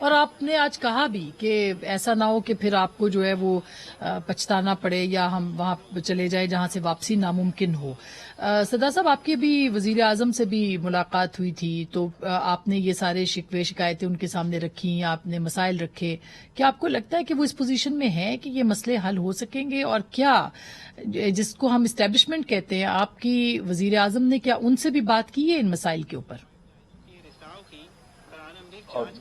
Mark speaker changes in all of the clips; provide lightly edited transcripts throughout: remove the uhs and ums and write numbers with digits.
Speaker 1: اور آپ نے آج کہا بھی کہ ایسا نہ ہو کہ پھر آپ کو جو ہے وہ پچھتانا پڑے یا ہم وہاں چلے جائیں جہاں سے واپسی ناممکن ہو. سردار صاحب، آپ کی بھی وزیر اعظم سے بھی ملاقات ہوئی تھی، تو آپ نے یہ سارے شکوے شکایتیں ان کے سامنے رکھی، آپ نے مسائل رکھے. کیا آپ کو لگتا ہے کہ وہ اس پوزیشن میں ہیں کہ یہ مسئلے حل ہو سکیں گے؟ اور کیا جس کو ہم اسٹیبلشمنٹ کہتے ہیں، آپ کی وزیر اعظم نے کیا ان سے بھی بات کی ہے ان مسائل کے اوپر؟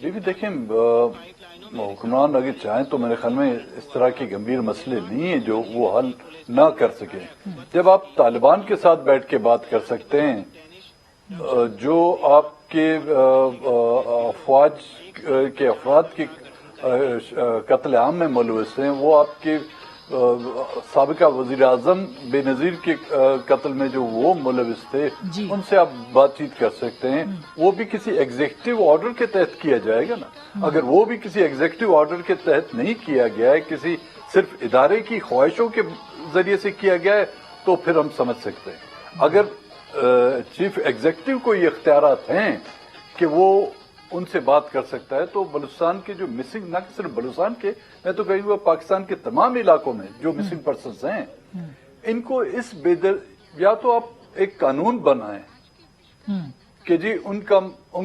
Speaker 2: جی بھی دیکھیں، حکمران اگر چاہیں تو میرے خیال میں اس طرح کے گمبھیر مسئلے نہیں ہیں جو وہ حل نہ کر سکیں. جب آپ طالبان کے ساتھ بیٹھ کے بات کر سکتے ہیں، جو آپ کے افواج کے افراد کی قتل عام میں ملوث ہیں، وہ آپ کے سابقہ وزیر اعظم بے نظیر کے قتل میں جو وہ ملوث تھے، ان سے آپ بات چیت کر سکتے ہیں. وہ بھی کسی ایگزیکٹو آرڈر کے تحت کیا جائے گا نا. اگر وہ بھی کسی ایگزیکٹو آرڈر کے تحت نہیں کیا گیا ہے، کسی صرف ادارے کی خواہشوں کے ذریعے سے کیا گیا ہے، تو پھر ہم سمجھ سکتے ہیں. اگر چیف ایگزیکٹو کو یہ اختیارات ہیں کہ وہ ان سے بات کر سکتا ہے، تو بلوچستان کے جو مسنگ، نہ صرف بلوچستان کے، میں تو کہوں گا پاکستان کے تمام علاقوں میں جو مسنگ پرسنز ہیں، ان کو اس یا تو آپ ایک قانون بنائیں کہ جی ان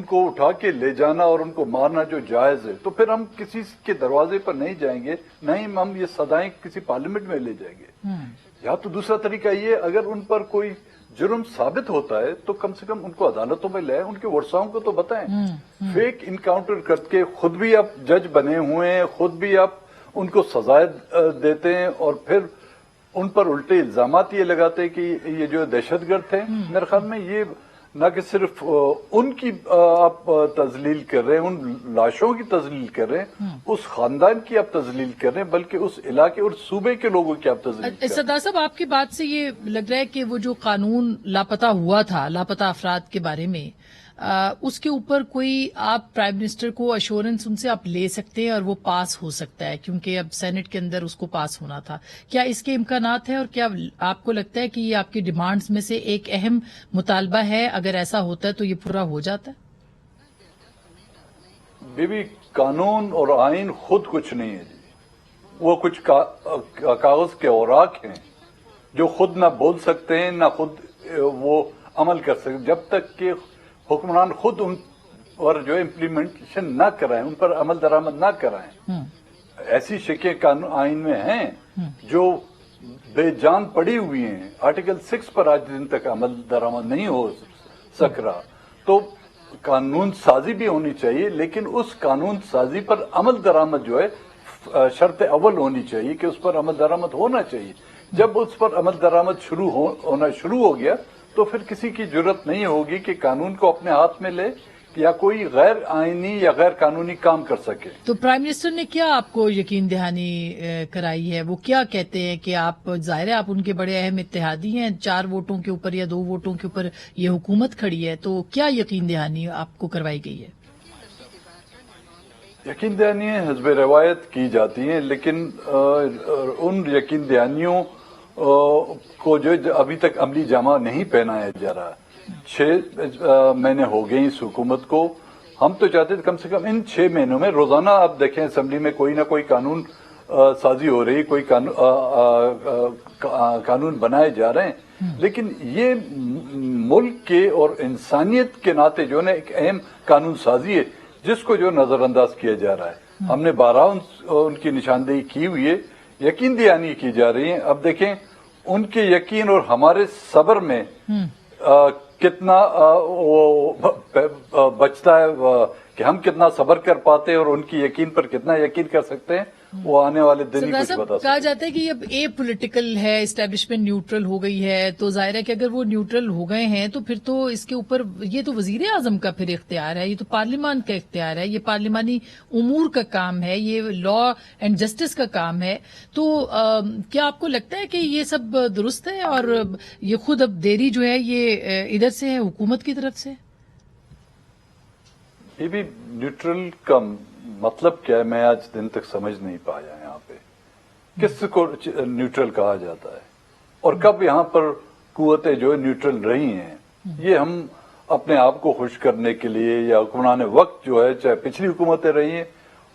Speaker 2: کو اٹھا کے لے جانا اور ان کو مارنا جو جائز ہے، تو پھر ہم کسی کے دروازے پر نہیں جائیں گے، نہ ہی ہم یہ صدائیں کسی پارلیمنٹ میں لے جائیں گے. یا تو دوسرا طریقہ یہ، اگر ان پر کوئی جرم ثابت ہوتا ہے تو کم سے کم ان کو عدالتوں میں لائیں، ان کے ورثاؤں کو تو بتائیں. فیک انکاؤنٹر کر کے خود بھی آپ جج بنے ہوئے ہیں، خود بھی آپ ان کو سزائیں دیتے ہیں، اور پھر ان پر الٹے الزامات یہ لگاتے ہیں کہ یہ جو دہشت گرد تھے. میرے خیال میں یہ نہ کہ صرف ان کی آپ تذلیل کر رہے ہیں، ان لاشوں کی تذلیل کر رہے ہیں، اس خاندان کی آپ تذلیل کر رہے ہیں، بلکہ اس علاقے اور صوبے کے لوگوں کی آپ تذلیل کر رہے ہیں.
Speaker 1: سردار صاحب، آپ کی بات سے یہ لگ رہا ہے کہ وہ جو قانون لاپتہ ہوا تھا، لاپتہ افراد کے بارے میں، اس کے اوپر کوئی آپ پرائم منسٹر کو ایشورنس ان سے آپ لے سکتے ہیں اور وہ پاس ہو سکتا ہے، کیونکہ اب سینٹ کے اندر اس کو پاس ہونا تھا. کیا اس کے امکانات ہیں، اور کیا آپ کو لگتا ہے کہ یہ آپ کی ڈیمانڈز میں سے ایک اہم مطالبہ ہے؟ اگر ایسا ہوتا ہے تو یہ پورا ہو جاتا ہے؟
Speaker 2: قانون اور آئین خود کچھ نہیں ہے جی. وہ کچھ کاغذ کے اوراق ہیں جو خود نہ بول سکتے ہیں، نہ خود وہ عمل کر سکتے. جب تک کہ حکمران خود ان پر جو امپلیمنٹیشن نہ کرائیں، ان پر عمل درآمد نہ کرائیں. ایسی شکیں آئین میں ہیں جو بے جان پڑی ہوئی ہیں. آرٹیکل 6 پر آج دن تک عمل درآمد نہیں ہو سک رہا. تو قانون سازی بھی ہونی چاہیے، لیکن اس قانون سازی پر عمل درآمد جو ہے شرط اول ہونی چاہیے کہ اس پر عمل درآمد ہونا چاہیے. جب اس پر عمل درآمد ہونا شروع ہو گیا تو پھر کسی کی جرت نہیں ہوگی کہ قانون کو اپنے ہاتھ میں لے یا کوئی غیر آئینی یا غیر قانونی کام کر سکے.
Speaker 1: تو پرائم منسٹر نے کیا آپ کو یقین دہانی کرائی ہے؟ وہ کیا کہتے ہیں کہ آپ، ظاہر ہے آپ ان کے بڑے اہم اتحادی ہیں، 4 ووٹوں کے اوپر یا 2 ووٹوں کے اوپر یہ حکومت کھڑی ہے، تو کیا یقین دہانی آپ کو کروائی گئی ہے؟
Speaker 2: یقین دہانیاں حسب روایت کی جاتی ہیں، لیکن ان یقین دہانیوں کو جو ابھی تک عملی جامہ نہیں پہنایا جا رہا. 6 مہینے ہو گئے اس حکومت کو. ہم تو چاہتے تھے کم سے کم ان 6 مہینوں میں روزانہ آپ دیکھیں اسمبلی میں کوئی نہ کوئی قانون سازی ہو رہی، کوئی قانون بنائے جا رہے ہیں. لیکن یہ ملک کے اور انسانیت کے ناطے جو ہے نا ایک اہم قانون سازی ہے جس کو جو نظر انداز کیا جا رہا ہے. ہم نے 12 ان کی نشاندہی کی ہوئی ہے، یقین دہانی کی جا رہی ہے. اب دیکھیں ان کے یقین اور ہمارے صبر میں کتنا وہ بچتا ہے کہ ہم کتنا صبر کر پاتے ہیں اور ان کی یقین پر کتنا یقین کر سکتے ہیں، وہ آنے والے دن ہی کچھ بتا سکتے ہیں.
Speaker 1: کہا جاتا ہے کہ اب اے پولیٹیکل ہے، اسٹیبلشمنٹ نیوٹرل ہو گئی ہے، تو ظاہر ہے کہ اگر وہ نیوٹرل ہو گئے ہیں تو پھر تو اس کے اوپر یہ تو وزیر اعظم کا پھر اختیار ہے، یہ تو پارلیمان کا اختیار ہے، یہ پارلیمانی امور کا کام ہے، یہ لا اینڈ جسٹس کا کام ہے. تو کیا آپ کو لگتا ہے کہ یہ سب درست ہے اور یہ خود اب دیری جو ہے یہ ادھر سے ہے، حکومت کی طرف سے؟
Speaker 2: یہ بھی نیوٹرل کا مطلب کیا ہے میں آج دن تک سمجھ نہیں پایا. یہاں پہ کس کو نیوٹرل کہا جاتا ہے اور کب یہاں پر قوتیں جو ہے نیوٹرل رہی ہیں؟ یہ ہم اپنے آپ کو خوش کرنے کے لیے یا حکمران وقت جو ہے، چاہے پچھلی حکومتیں رہی ہیں